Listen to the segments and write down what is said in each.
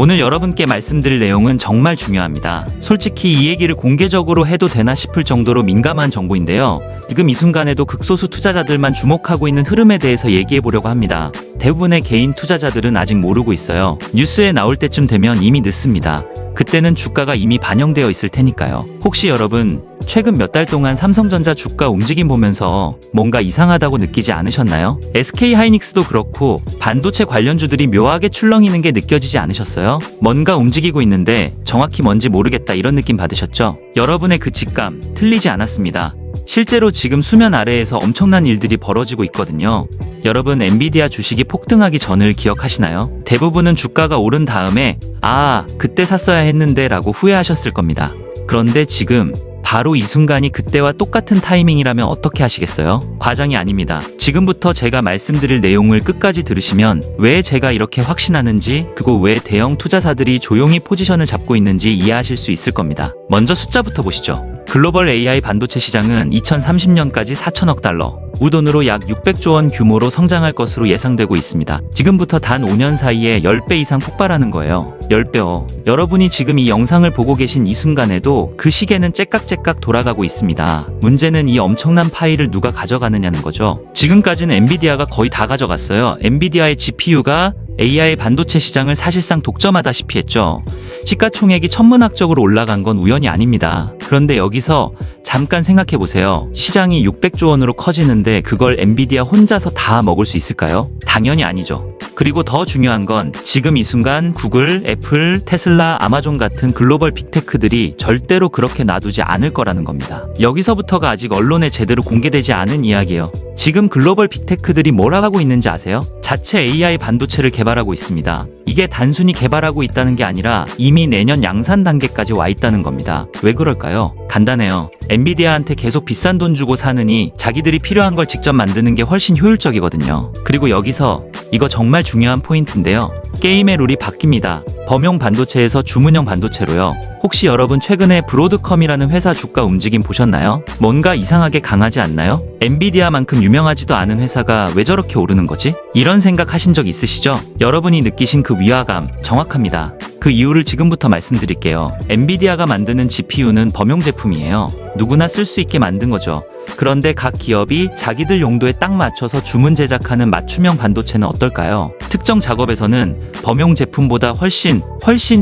오늘 여러분께 말씀드릴 내용은 정말 중요합니다. 솔직히 이 얘기를 공개적으로 해도 되나 싶을 정도로 민감한 정보인데요. 지금 이 순간에도 극소수 투자자들만 주목하고 있는 흐름에 대해서 얘기해 보려고 합니다. 대부분의 개인 투자자들은 아직 모르고 있어요. 뉴스에 나올 때쯤 되면 이미 늦습니다. 그때는 주가가 이미 반영되어 있을 테니까요. 혹시 여러분 최근 몇 달 동안 삼성전자 주가 움직임 보면서 뭔가 이상하다고 느끼지 않으셨나요? SK하이닉스도 그렇고 반도체 관련주들이 묘하게 출렁이는 게 느껴지지 않으셨어요? 뭔가 움직이고 있는데 정확히 뭔지 모르겠다 이런 느낌 받으셨죠? 여러분의 그 직감 틀리지 않았습니다. 실제로 지금 수면 아래에서 엄청난 일들이 벌어지고 있거든요. 여러분 엔비디아 주식이 폭등하기 전을 기억하시나요? 대부분은 주가가 오른 다음에 그때 샀어야 했는데 라고 후회하셨을 겁니다. 그런데 지금 바로 이 순간이 그때와 똑같은 타이밍이라면 어떻게 하시겠어요? 과장이 아닙니다. 지금부터 제가 말씀드릴 내용을 끝까지 들으시면 왜 제가 이렇게 확신하는지, 그리고 왜 대형 투자사들이 조용히 포지션을 잡고 있는지 이해하실 수 있을 겁니다. 먼저 숫자부터 보시죠. 글로벌 AI 반도체 시장은 2030년까지 4천억 달러, 우돈으로 약 600조 원 규모로 성장할 것으로 예상되고 있습니다. 지금부터 단 5년 사이에 10배 이상 폭발하는 거예요. 10배요. 여러분이 지금 이 영상을 보고 계신 이 순간에도 그 시계는 째깍째깍 돌아가고 있습니다. 문제는 이 엄청난 파일을 누가 가져가느냐는 거죠. 지금까지는 엔비디아가 거의 다 가져갔어요. 엔비디아의 GPU가 AI 반도체 시장을 사실상 독점하다시피 했죠. 시가총액이 천문학적으로 올라간 건 우연이 아닙니다. 그런데 여기서 잠깐 생각해 보세요. 시장이 600조 원으로 커지는데 그걸 엔비디아 혼자서 다 먹을 수 있을까요? 당연히 아니죠. 그리고 더 중요한 건 지금 이 순간 구글, 애플, 테슬라, 아마존 같은 글로벌 빅테크들이 절대로 그렇게 놔두지 않을 거라는 겁니다. 여기서부터가 아직 언론에 제대로 공개되지 않은 이야기예요. 지금 글로벌 빅테크들이 뭘 하고 있는지 아세요? 자체 AI 반도체를 개발하고 있습니다. 이게 단순히 개발하고 있다는 게 아니라 이미 내년 양산 단계까지 와 있다는 겁니다. 왜 그럴까요? 간단해요. 엔비디아한테 계속 비싼 돈 주고 사느니 자기들이 필요한 걸 직접 만드는 게 훨씬 효율적이거든요. 그리고 여기서 이거 정말 중요한 포인트인데요. 게임의 룰이 바뀝니다. 범용 반도체에서 주문형 반도체로요. 혹시 여러분 최근에 브로드컴이라는 회사 주가 움직임 보셨나요? 뭔가 이상하게 강하지 않나요? 엔비디아만큼 유명하지도 않은 회사가 왜 저렇게 오르는 거지? 이런 생각 하신 적 있으시죠? 여러분이 느끼신 그 위화감 정확합니다. 그 이유를 지금부터 말씀드릴게요. 엔비디아가 만드는 GPU는 범용 제품이에요. 누구나 쓸 수 있게 만든 거죠. 그런데 각 기업이 자기들 용도에 딱 맞춰서 주문 제작하는 맞춤형 반도체는 어떨까요? 특정 작업에서는 범용 제품보다 훨씬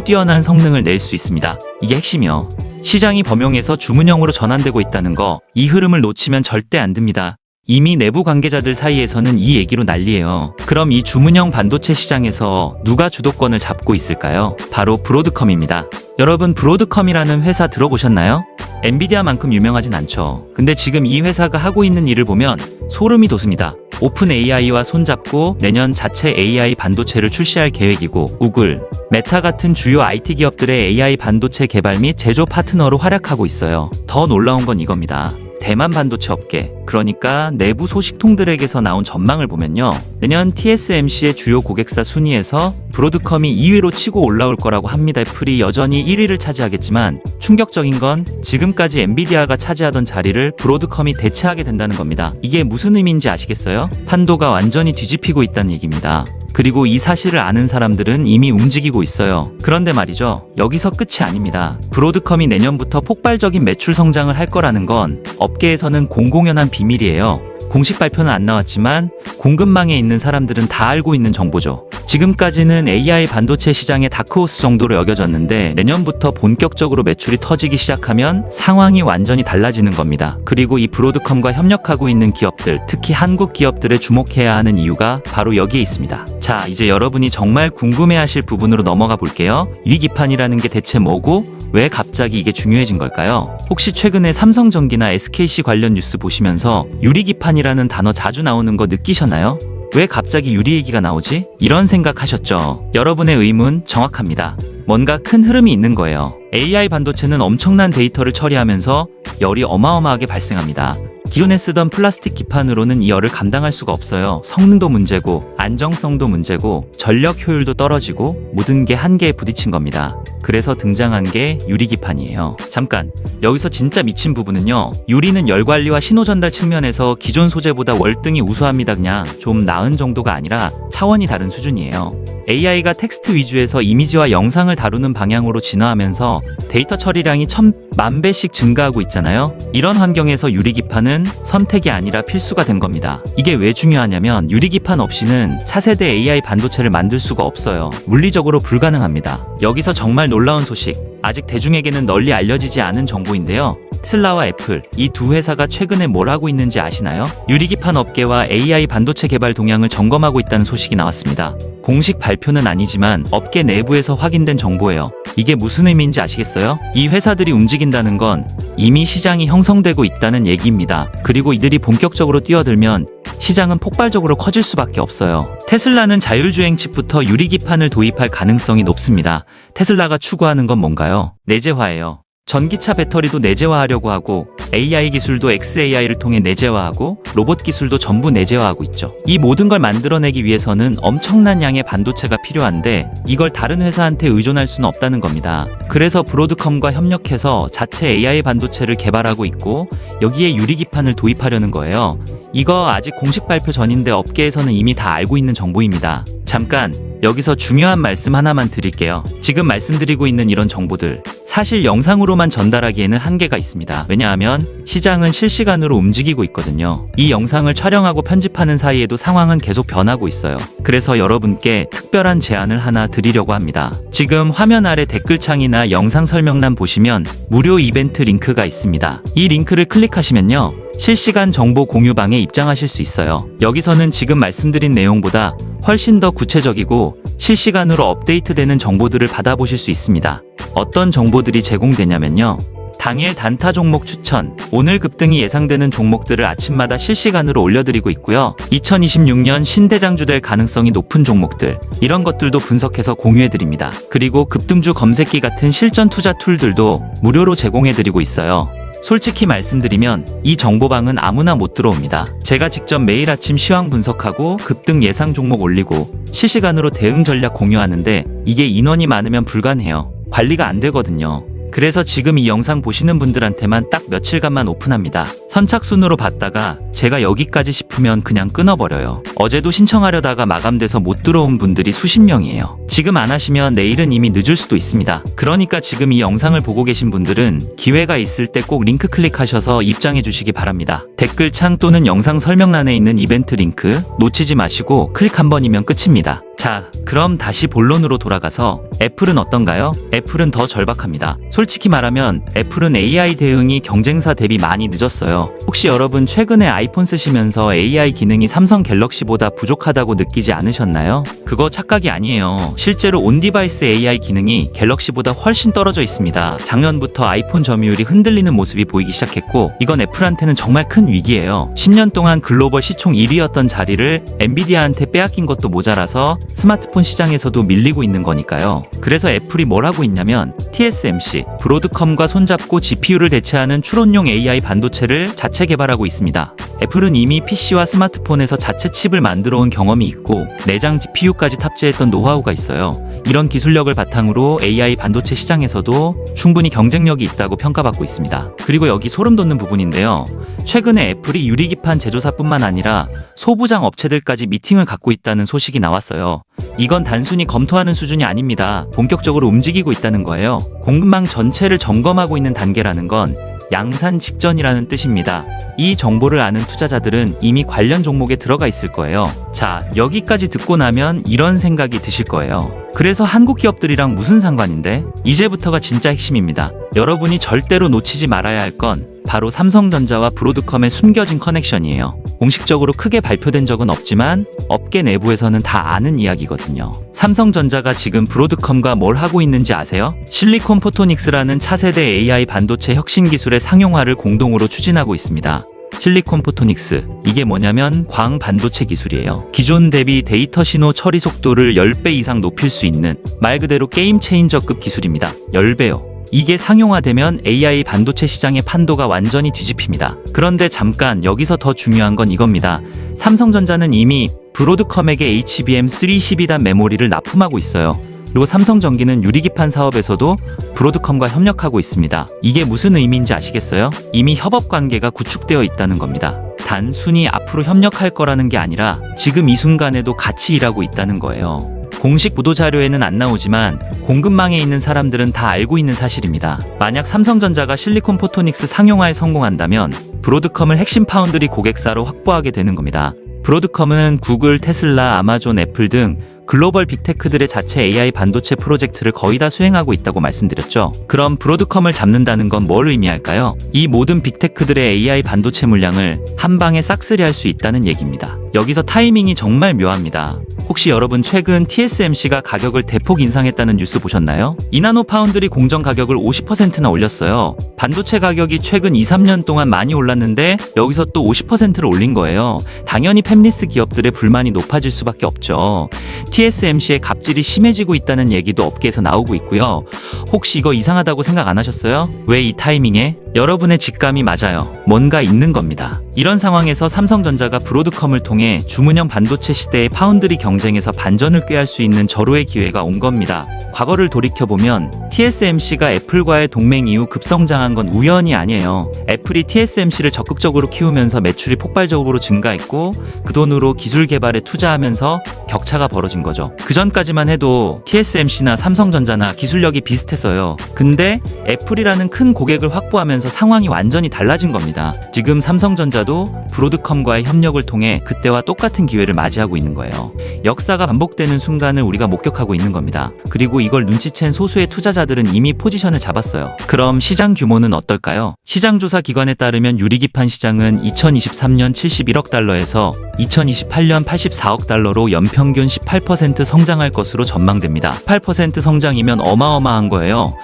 뛰어난 성능을 낼 수 있습니다. 이게 핵심이요. 시장이 범용에서 주문형으로 전환되고 있다는 거, 이 흐름을 놓치면 절대 안 됩니다. 이미 내부 관계자들 사이에서는 이 얘기로 난리예요. 그럼 이 주문형 반도체 시장에서 누가 주도권을 잡고 있을까요? 바로 브로드컴입니다. 여러분 브로드컴이라는 회사 들어보셨나요? 엔비디아만큼 유명하진 않죠. 근데 지금 이 회사가 하고 있는 일을 보면 소름이 돋습니다. 오픈 AI와 손잡고 내년 자체 AI 반도체를 출시할 계획이고, 구글, 메타 같은 주요 IT 기업들의 AI 반도체 개발 및 제조 파트너로 활약하고 있어요. 더 놀라운 건 이겁니다. 대만 반도체 업계, 그러니까 내부 소식통들에게서 나온 전망을 보면요, 내년 TSMC의 주요 고객사 순위에서 브로드컴이 2위로 치고 올라올 거라고 합니다. 애플이 여전히 1위를 차지하겠지만 충격적인 건 지금까지 엔비디아가 차지하던 자리를 브로드컴이 대체하게 된다는 겁니다. 이게 무슨 의미인지 아시겠어요? 판도가 완전히 뒤집히고 있다는 얘기입니다. 그리고 이 사실을 아는 사람들은 이미 움직이고 있어요. 그런데 말이죠, 여기서 끝이 아닙니다. 브로드컴이 내년부터 폭발적인 매출 성장을 할 거라는 건 업계에서는 공공연한 비밀이에요. 공식 발표는 안 나왔지만 공급망에 있는 사람들은 다 알고 있는 정보죠. 지금까지는 AI 반도체 시장의 다크호스 정도로 여겨졌는데 내년부터 본격적으로 매출이 터지기 시작하면 상황이 완전히 달라지는 겁니다. 그리고 이 브로드컴과 협력하고 있는 기업들, 특히 한국 기업들에 주목해야 하는 이유가 바로 여기에 있습니다. 자, 이제 여러분이 정말 궁금해하실 부분으로 넘어가 볼게요. 위기판이라는 게 대체 뭐고 왜 갑자기 이게 중요해진 걸까요? 혹시 최근에 삼성전기나 SKC 관련 뉴스 보시면서 유리기판이라는 단어 자주 나오는 거 느끼셨나요? 왜 갑자기 유리 얘기가 나오지? 이런 생각하셨죠? 여러분의 의문 정확합니다. 뭔가 큰 흐름이 있는 거예요. AI 반도체는 엄청난 데이터를 처리하면서 열이 어마어마하게 발생합니다. 기존에 쓰던 플라스틱 기판으로는 이 열을 감당할 수가 없어요. 성능도 문제고 안정성도 문제고 전력 효율도 떨어지고 모든 게 한계에 부딪힌 겁니다. 그래서 등장한 게 유리기판이에요. 잠깐, 여기서 진짜 미친 부분은요, 유리는 열 관리와 신호 전달 측면에서 기존 소재보다 월등히 우수합니다. 그냥 좀 나은 정도가 아니라 차원이 다른 수준이에요. AI가 텍스트 위주에서 이미지와 영상을 다루는 방향으로 진화하면서 데이터 처리량이 1000만 배씩 증가하고 있잖아요. 이런 환경에서 유리기판은 선택이 아니라 필수가 된 겁니다. 이게 왜 중요하냐면 유리기판 없이는 차세대 AI 반도체를 만들 수가 없어요. 물리적으로 불가능합니다. 여기서 정말 놀라운 소식, 아직 대중에게는 널리 알려지지 않은 정보인데요. 테슬라와 애플, 이 두 회사가 최근에 뭘 하고 있는지 아시나요? 유리기판 업계와 AI 반도체 개발 동향을 점검하고 있다는 소식이 나왔습니다. 공식 발표는 아니지만 업계 내부에서 확인된 정보예요. 이게 무슨 의미인지 아시겠어요? 이 회사들이 움직인다는 건 이미 시장이 형성되고 있다는 얘기입니다. 그리고 이들이 본격적으로 뛰어들면 시장은 폭발적으로 커질 수밖에 없어요. 테슬라는 자율주행 칩부터 유리기판을 도입할 가능성이 높습니다. 테슬라가 추구하는 건 뭔가요? 내재화예요. 전기차 배터리도 내재화하려고 하고 AI 기술도 XAI를 통해 내재화하고 로봇 기술도 전부 내재화하고 있죠. 이 모든 걸 만들어내기 위해서는 엄청난 양의 반도체가 필요한데 이걸 다른 회사한테 의존할 수는 없다는 겁니다. 그래서 브로드컴과 협력해서 자체 AI 반도체를 개발하고 있고 여기에 유리기판을 도입하려는 거예요. 이거 아직 공식 발표 전인데 업계에서는 이미 다 알고 있는 정보입니다. 잠깐 여기서 중요한 말씀 하나만 드릴게요. 지금 말씀드리고 있는 이런 정보들 사실 영상으로만 전달하기에는 한계가 있습니다. 왜냐하면 시장은 실시간으로 움직이고 있거든요. 이 영상을 촬영하고 편집하는 사이에도 상황은 계속 변하고 있어요. 그래서 여러분께 특별한 제안을 하나 드리려고 합니다. 지금 화면 아래 댓글창이나 영상 설명란 보시면 무료 이벤트 링크가 있습니다. 이 링크를 클릭하시면요, 실시간 정보 공유방에 입장하실 수 있어요. 여기서는 지금 말씀드린 내용보다 훨씬 더 구체적이고 실시간으로 업데이트되는 정보들을 받아보실 수 있습니다. 어떤 정보들이 제공되냐면요, 당일 단타 종목 추천, 오늘 급등이 예상되는 종목들을 아침마다 실시간으로 올려드리고 있고요. 2026년 신대장주 될 가능성이 높은 종목들, 이런 것들도 분석해서 공유해드립니다. 그리고 급등주 검색기 같은 실전 투자 툴들도 무료로 제공해드리고 있어요. 솔직히 말씀드리면 이 정보방은 아무나 못 들어옵니다. 제가 직접 매일 아침 시황 분석하고 급등 예상 종목 올리고 실시간으로 대응 전략 공유하는데 이게 인원이 많으면 불가능해요. 관리가 안 되거든요. 그래서 지금 이 영상 보시는 분들한테만 딱 며칠간만 오픈합니다. 선착순으로 받다가 제가 여기까지 싶으면 그냥 끊어버려요. 어제도 신청하려다가 마감돼서 못 들어온 분들이 수십 명이에요. 지금 안 하시면 내일은 이미 늦을 수도 있습니다. 그러니까 지금 이 영상을 보고 계신 분들은 기회가 있을 때 꼭 링크 클릭하셔서 입장해 주시기 바랍니다. 댓글창 또는 영상 설명란에 있는 이벤트 링크 놓치지 마시고 클릭 한 번이면 끝입니다. 자, 그럼 다시 본론으로 돌아가서 애플은 어떤가요? 애플은 더 절박합니다. 솔직히 말하면 애플은 AI 대응이 경쟁사 대비 많이 늦었어요. 혹시 여러분 최근에 아이폰 쓰시면서 AI 기능이 삼성 갤럭시보다 부족하다고 느끼지 않으셨나요? 그거 착각이 아니에요. 실제로 온디바이스 AI 기능이 갤럭시보다 훨씬 떨어져 있습니다. 작년부터 아이폰 점유율이 흔들리는 모습이 보이기 시작했고 이건 애플한테는 정말 큰 위기예요. 10년 동안 글로벌 시총 1위였던 자리를 엔비디아한테 빼앗긴 것도 모자라서 스마트폰 시장에서도 밀리고 있는 거니까요. 그래서 애플이 뭘 하고 있냐면 TSMC, 브로드컴과 손잡고 GPU를 대체하는 추론용 AI 반도체를 자체 개발하고 있습니다. 애플은 이미 PC와 스마트폰에서 자체 칩을 만들어 온 경험이 있고 내장 GPU까지 탑재했던 노하우가 있어요. 이런 기술력을 바탕으로 AI 반도체 시장에서도 충분히 경쟁력이 있다고 평가받고 있습니다. 그리고 여기 소름 돋는 부분인데요. 최근에 애플이 유리기판 제조사뿐만 아니라 소부장 업체들까지 미팅을 갖고 있다는 소식이 나왔어요. 이건 단순히 검토하는 수준이 아닙니다. 본격적으로 움직이고 있다는 거예요. 공급망 전체를 점검하고 있는 단계라는 건 양산 직전이라는 뜻입니다. 이 정보를 아는 투자자들은 이미 관련 종목에 들어가 있을 거예요. 자, 여기까지 듣고 나면 이런 생각이 드실 거예요. 그래서 한국 기업들이랑 무슨 상관인데? 이제부터가 진짜 핵심입니다. 여러분이 절대로 놓치지 말아야 할 건 바로 삼성전자와 브로드컴의 숨겨진 커넥션이에요. 공식적으로 크게 발표된 적은 없지만 업계 내부에서는 다 아는 이야기거든요. 삼성전자가 지금 브로드컴과 뭘 하고 있는지 아세요? 실리콘 포토닉스라는 차세대 AI 반도체 혁신 기술의 상용화를 공동으로 추진하고 있습니다. 실리콘 포토닉스, 이게 뭐냐면 광 반도체 기술이에요. 기존 대비 데이터 신호 처리 속도를 10배 이상 높일 수 있는 말 그대로 게임 체인저급 기술입니다. 10배요. 이게 상용화되면 AI 반도체 시장의 판도가 완전히 뒤집힙니다. 그런데 잠깐 여기서 더 중요한 건 이겁니다. 삼성전자는 이미 브로드컴에게 HBM3 12단 메모리를 납품하고 있어요. 그리고 삼성전기는 유리기판 사업에서도 브로드컴과 협력하고 있습니다. 이게 무슨 의미인지 아시겠어요? 이미 협업 관계가 구축되어 있다는 겁니다. 단순히 앞으로 협력할 거라는 게 아니라 지금 이 순간에도 같이 일하고 있다는 거예요. 공식 보도자료에는 안 나오지만 공급망에 있는 사람들은 다 알고 있는 사실입니다. 만약 삼성전자가 실리콘 포토닉스 상용화에 성공한다면 브로드컴을 핵심 파운드리 고객사로 확보하게 되는 겁니다. 브로드컴은 구글, 테슬라, 아마존, 애플 등 글로벌 빅테크들의 자체 AI 반도체 프로젝트를 거의 다 수행하고 있다고 말씀드렸죠. 그럼 브로드컴을 잡는다는 건 뭘 의미할까요? 이 모든 빅테크들의 AI 반도체 물량을 한 방에 싹쓸이할 수 있다는 얘기입니다. 여기서 타이밍이 정말 묘합니다. 혹시 여러분 최근 TSMC가 가격을 대폭 인상했다는 뉴스 보셨나요? 이나노 파운드리 공정 가격을 50%나 올렸어요. 반도체 가격이 최근 2, 3년 동안 많이 올랐는데 여기서 또 50%를 올린 거예요. 당연히 팹리스 기업들의 불만이 높아질 수밖에 없죠. TSMC의 갑질이 심해지고 있다는 얘기도 업계에서 나오고 있고요. 혹시 이거 이상하다고 생각 안 하셨어요? 왜 이 타이밍에? 여러분의 직감이 맞아요. 뭔가 있는 겁니다. 이런 상황에서 삼성전자가 브로드컴을 통해 주문형 반도체 시대의 파운드리 경쟁에서 반전을 꾀할 수 있는 절호의 기회가 온 겁니다. 과거를 돌이켜보면 TSMC가 애플과의 동맹 이후 급성장한 건 우연이 아니에요. 애플이 TSMC를 적극적으로 키우면서 매출이 폭발적으로 증가했고 그 돈으로 기술 개발에 투자하면서 격차가 벌어진 거죠. 그 전까지만 해도 TSMC나 삼성전자나 기술력이 비슷했어요. 근데 애플이라는 큰 고객을 확보하면서 상황이 완전히 달라진 겁니다. 지금 삼성전자도 브로드컴과의 협력을 통해 그때와 똑같은 기회를 맞이하고 있는 거예요. 역사가 반복되는 순간을 우리가 목격하고 있는 겁니다. 그리고 이걸 눈치챈 소수의 투자자들은 이미 포지션을 잡았어요. 그럼 시장 규모는 어떨까요? 시장조사 기관에 따르면 유리기판 시장은 2023년 71억 달러에서 2028년 84억 달러로 연평균 18% 성장할 것으로 전망됩니다. 8% 성장이면 어마어마한 거예요.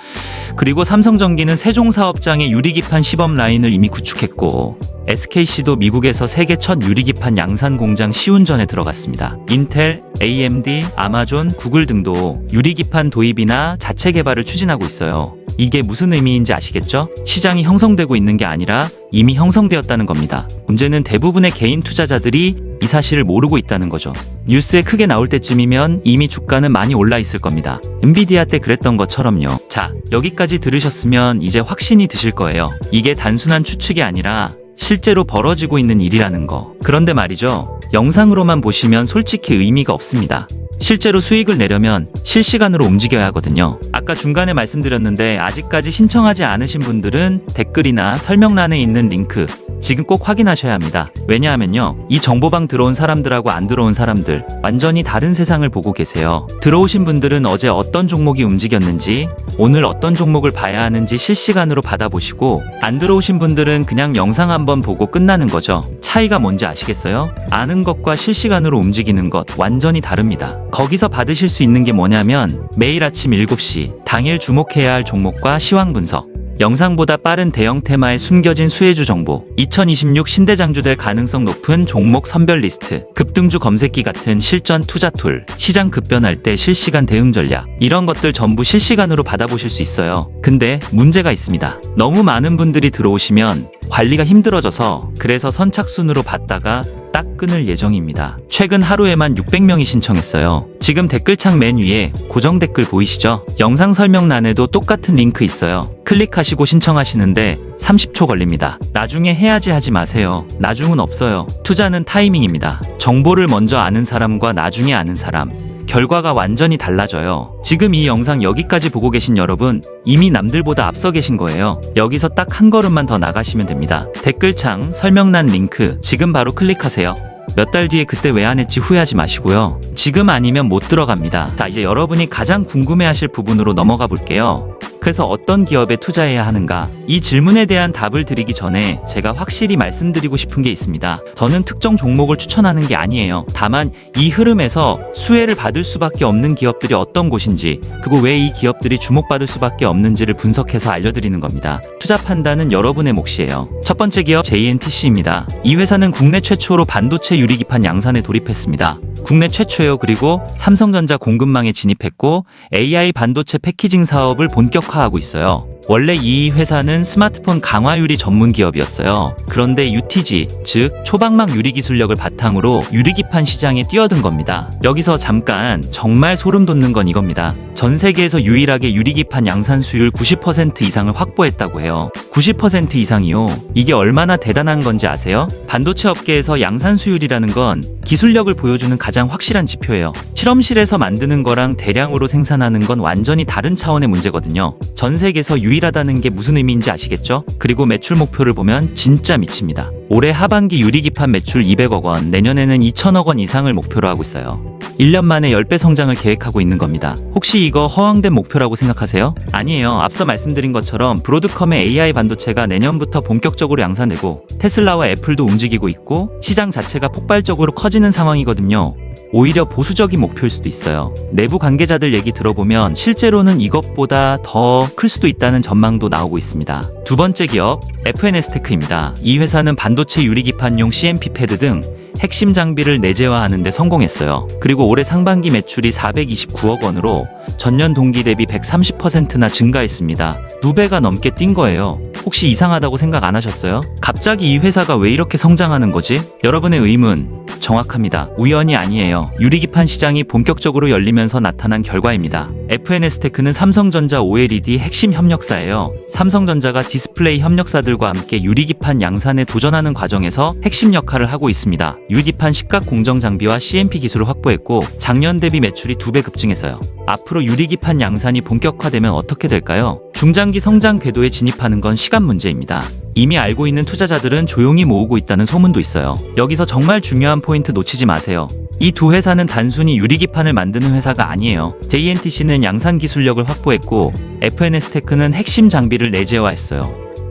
그리고 삼성전기는 세종 사업장의 유리기판 시범 라인을 이미 구축했고 SKC도 미국에서 세계 첫 유리기판 양산 공장 시운전에 들어갔습니다. 인텔, AMD, 아마존, 구글 등도 유리기판 도입이나 자체 개발을 추진하고 있어요. 이게 무슨 의미인지 아시겠죠? 시장이 형성되고 있는 게 아니라 이미 형성되었다는 겁니다. 문제는 대부분의 개인 투자자들이 이 사실을 모르고 있다는 거죠. 뉴스에 크게 나올 때쯤이면 이미 주가는 많이 올라 있을 겁니다. 엔비디아 때 그랬던 것처럼요. 자, 여기까지 들으셨으면 이제 확신이 드실 거예요. 이게 단순한 추측이 아니라 실제로 벌어지고 있는 일이라는 거. 그런데 말이죠. 영상으로만 보시면 솔직히 의미가 없습니다. 실제로 수익을 내려면 실시간으로 움직여야 하거든요. 아까 중간에 말씀드렸는데 아직까지 신청하지 않으신 분들은 댓글이나 설명란에 있는 링크 지금 꼭 확인하셔야 합니다. 왜냐하면요. 이 정보방 들어온 사람들하고 안 들어온 사람들 완전히 다른 세상을 보고 계세요. 들어오신 분들은 어제 어떤 종목이 움직였는지 오늘 어떤 종목을 봐야 하는지 실시간으로 받아보시고 안 들어오신 분들은 그냥 영상 한번 보고 끝나는 거죠. 차이가 뭔지 아시겠어요? 아는 것과 실시간으로 움직이는 것 완전히 다릅니다. 거기서 받으실 수 있는 게 뭐냐면 매일 아침 7시 당일 주목해야 할 종목과 시황 분석, 영상보다 빠른 대형 테마의 숨겨진 수혜주 정보, 2026 신대장주 될 가능성 높은 종목 선별 리스트, 급등주 검색기 같은 실전 투자 툴, 시장 급변할 때 실시간 대응 전략, 이런 것들 전부 실시간으로 받아보실 수 있어요. 근데 문제가 있습니다. 너무 많은 분들이 들어오시면 관리가 힘들어져서 그래서 선착순으로 받다가 딱 끊을 예정입니다. 최근 하루에만 600명이 신청했어요. 지금 댓글창 맨 위에 고정 댓글 보이시죠? 영상 설명란에도 똑같은 링크 있어요. 클릭하시고 신청하시는데 30초 걸립니다. 나중에 해야지 하지 마세요. 나중은 없어요. 투자는 타이밍입니다. 정보를 먼저 아는 사람과 나중에 아는 사람, 결과가 완전히 달라져요. 지금 이 영상 여기까지 보고 계신 여러분 이미 남들보다 앞서 계신 거예요. 여기서 딱 한 걸음만 더 나가시면 됩니다. 댓글창 설명란 링크 지금 바로 클릭하세요. 몇 달 뒤에 그때 왜 안 했지 후회하지 마시고요. 지금 아니면 못 들어갑니다. 자, 이제 여러분이 가장 궁금해하실 부분으로 넘어가 볼게요. 그래서 어떤 기업에 투자해야 하는가? 이 질문에 대한 답을 드리기 전에 제가 확실히 말씀드리고 싶은 게 있습니다. 저는 특정 종목을 추천하는 게 아니에요. 다만 이 흐름에서 수혜를 받을 수밖에 없는 기업들이 어떤 곳인지, 그리고 왜 이 기업들이 주목받을 수밖에 없는지를 분석해서 알려드리는 겁니다. 투자 판단은 여러분의 몫이에요. 첫 번째 기업 JNTC입니다. 이 회사는 국내 최초로 반도체 유리기판 양산에 돌입했습니다. 국내 최초예요. 그리고 삼성전자 공급망에 진입했고 AI 반도체 패키징 사업을 본격화하고 있어요. 원래 이 회사는 스마트폰 강화 유리 전문 기업이었어요. 그런데 UTG, 즉 초박막 유리 기술력을 바탕으로 유리기판 시장에 뛰어든 겁니다. 여기서 잠깐 정말 소름 돋는 건 이겁니다. 전 세계에서 유일하게 유리기판 양산 수율 90% 이상을 확보했다고 해요. 90% 이상이요. 이게 얼마나 대단한 건지 아세요? 반도체 업계에서 양산 수율이라는 건 기술력을 보여주는 가장 확실한 지표예요. 실험실에서 만드는 거랑 대량으로 생산하는 건 완전히 다른 차원의 문제거든요. 전 세계에서 유일하다는 게 무슨 의미인지 아시겠죠? 그리고 매출 목표를 보면 진짜 미칩니다. 올해 하반기 유리기판 매출 200억 원, 내년에는 2천억 원 이상을 목표로 하고 있어요. 1년 만에 10배 성장을 계획하고 있는 겁니다. 혹시 이거 허황된 목표라고 생각하세요? 아니에요. 앞서 말씀드린 것처럼 브로드컴의 AI 반도체가 내년부터 본격적으로 양산되고 테슬라와 애플도 움직이고 있고 시장 자체가 폭발적으로 커지는 상황이거든요. 오히려 보수적인 목표일 수도 있어요. 내부 관계자들 얘기 들어보면 실제로는 이것보다 더 클 수도 있다는 전망도 나오고 있습니다. 두 번째 기업, FNS테크입니다. 이 회사는 반도체 유리기판용 CMP 패드 등 핵심 장비를 내재화하는 데 성공했어요. 그리고 올해 상반기 매출이 429억 원으로 전년 동기 대비 130%나 증가했습니다. 2배가 넘게 뛴 거예요. 혹시 이상하다고 생각 안 하셨어요? 갑자기 이 회사가 왜 이렇게 성장하는 거지? 여러분의 의문 정확합니다. 우연이 아니에요. 유리기판 시장이 본격적으로 열리면서 나타난 결과입니다. FNS테크는 삼성전자 OLED 핵심 협력사예요. 삼성전자가 디스플레이 협력사들과 함께 유리기판 양산에 도전하는 과정에서 핵심 역할을 하고 있습니다. 유리기판 식각 공정 장비와 CMP 기술을 확보했고 작년 대비 매출이 2배 급증했어요. 앞으로 유리기판 양산이 본격화되면 어떻게 될까요? 중장기 성장 궤도에 진입하는 건 시간 문제입니다. 이미 알고 있는 투자자들은 조용히 모으고 있다는 소문도 있어요. 여기서 정말 중요한 포인트 놓치지 마세요. 이 두 회사는 단순히 유리기판을 만드는 회사가 아니에요. JNTC는 양산 기술력을 확보했고 FNS테크는 핵심 장비를 내재화했어요.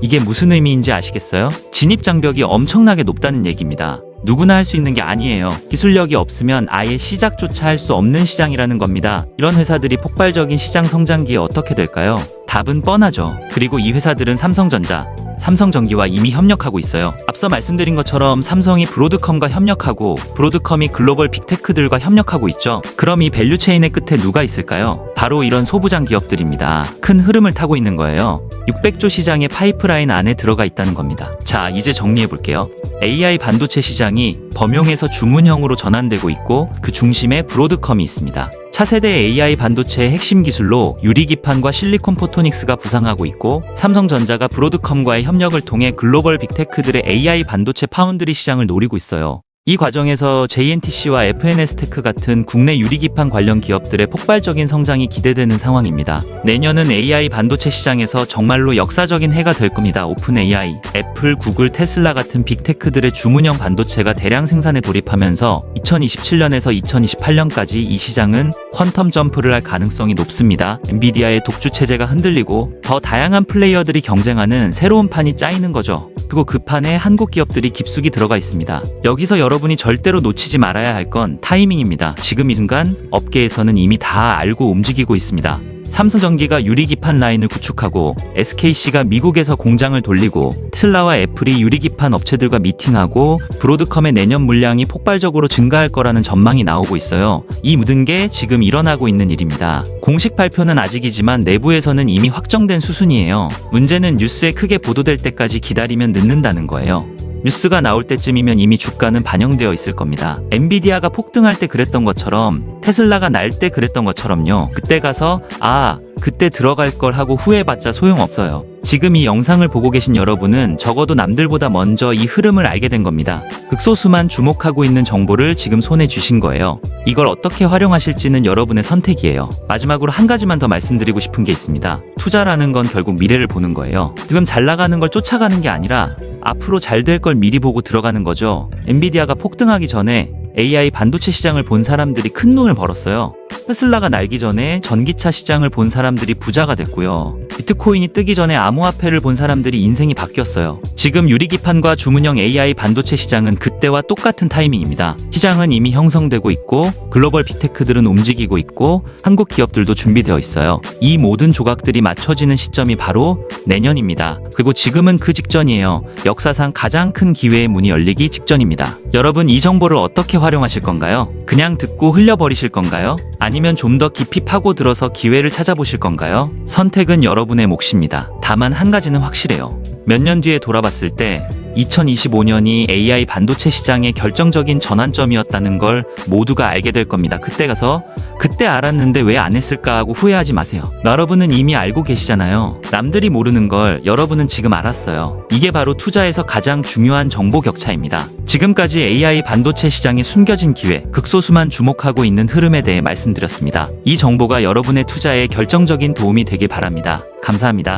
이게 무슨 의미인지 아시겠어요? 진입 장벽이 엄청나게 높다는 얘기입니다. 누구나 할 수 있는 게 아니에요. 기술력이 없으면 아예 시작조차 할 수 없는 시장이라는 겁니다. 이런 회사들이 폭발적인 시장 성장기에 어떻게 될까요? 답은 뻔하죠. 그리고 이 회사들은 삼성전자, 삼성전기와 이미 협력하고 있어요. 앞서 말씀드린 것처럼 삼성이 브로드컴과 협력하고 브로드컴이 글로벌 빅테크들과 협력하고 있죠. 그럼 이 밸류체인의 끝에 누가 있을까요? 바로 이런 소부장 기업들입니다. 큰 흐름을 타고 있는 거예요. 600조 시장의 파이프라인 안에 들어가 있다는 겁니다. 자, 이제 정리해 볼게요. AI 반도체 시장이 범용에서 주문형으로 전환되고 있고 그 중심에 브로드컴이 있습니다. 차세대 AI 반도체의 핵심 기술로 유리기판과 실리콘 포토닉스가 부상하고 있고 삼성전자가 브로드컴과의 협력을 통해 글로벌 빅테크들의 AI 반도체 파운드리 시장을 노리고 있어요. 이 과정에서 JNTC와 FNS테크 같은 국내 유리기판 관련 기업들의 폭발적인 성장이 기대되는 상황입니다. 내년은 AI 반도체 시장에서 정말로 역사적인 해가 될 겁니다. 오픈 AI, 애플, 구글, 테슬라 같은 빅테크들의 주문형 반도체가 대량 생산에 돌입하면서 2027년에서 2028년까지 이 시장은 퀀텀 점프를 할 가능성이 높습니다. 엔비디아의 독주 체제가 흔들리고 더 다양한 플레이어들이 경쟁하는 새로운 판이 짜이는 거죠. 그리고 그 판에 한국 기업들이 깊숙이 들어가 있습니다. 여기서 여러분이 절대로 놓치지 말아야 할 건 타이밍입니다. 지금 이 순간 업계에서는 이미 다 알고 움직이고 있습니다. 삼성전기가 유리기판 라인을 구축하고 SKC가 미국에서 공장을 돌리고 테슬라와 애플이 유리기판 업체들과 미팅하고 브로드컴의 내년 물량이 폭발적으로 증가할 거라는 전망이 나오고 있어요. 이 모든 게 지금 일어나고 있는 일입니다. 공식 발표는 아직이지만 내부에서는 이미 확정된 수순이에요. 문제는 뉴스에 크게 보도될 때까지 기다리면 늦는다는 거예요. 뉴스가 나올 때쯤이면 이미 주가는 반영되어 있을 겁니다. 엔비디아가 폭등할 때 그랬던 것처럼 테슬라가 날 때 그랬던 것처럼요. 그때 가서 그때 들어갈 걸 하고 후회해봤자 소용없어요. 지금 이 영상을 보고 계신 여러분은 적어도 남들보다 먼저 이 흐름을 알게 된 겁니다. 극소수만 주목하고 있는 정보를 지금 손에 쥐신 거예요. 이걸 어떻게 활용하실지는 여러분의 선택이에요. 마지막으로 한 가지만 더 말씀드리고 싶은 게 있습니다. 투자라는 건 결국 미래를 보는 거예요. 지금 잘 나가는 걸 쫓아가는 게 아니라 앞으로 잘 될 걸 미리 보고 들어가는 거죠. 엔비디아가 폭등하기 전에 AI 반도체 시장을 본 사람들이 큰 돈을 벌었어요. 테슬라가 날기 전에 전기차 시장을 본 사람들이 부자가 됐고요. 비트코인이 뜨기 전에 암호화폐를 본 사람들이 인생이 바뀌었어요. 지금 유리기판과 주문형 AI 반도체 시장은 그때와 똑같은 타이밍입니다. 시장은 이미 형성되고 있고 글로벌 빅테크들은 움직이고 있고 한국 기업들도 준비되어 있어요. 이 모든 조각들이 맞춰지는 시점이 바로 내년입니다. 그리고 지금은 그 직전이에요. 역사상 가장 큰 기회의 문이 열리기 직전입니다. 여러분 이 정보를 어떻게 활용하실 건가요? 그냥 듣고 흘려버리실 건가요? 아니면 좀 더 깊이 파고들어서 기회를 찾아보실 건가요? 선택은 여러분의 몫입니다. 다만 한 가지는 확실해요. 몇 년 뒤에 돌아봤을 때 2025년이 AI 반도체 시장의 결정적인 전환점이었다는 걸 모두가 알게 될 겁니다. 그때 가서 그때 알았는데 왜 안 했을까 하고 후회하지 마세요. 여러분은 이미 알고 계시잖아요. 남들이 모르는 걸 여러분은 지금 알았어요. 이게 바로 투자에서 가장 중요한 정보 격차입니다. 지금까지 AI 반도체 시장의 숨겨진 기회, 극소수만 주목하고 있는 흐름에 대해 말씀드렸습니다. 이 정보가 여러분의 투자에 결정적인 도움이 되길 바랍니다. 감사합니다.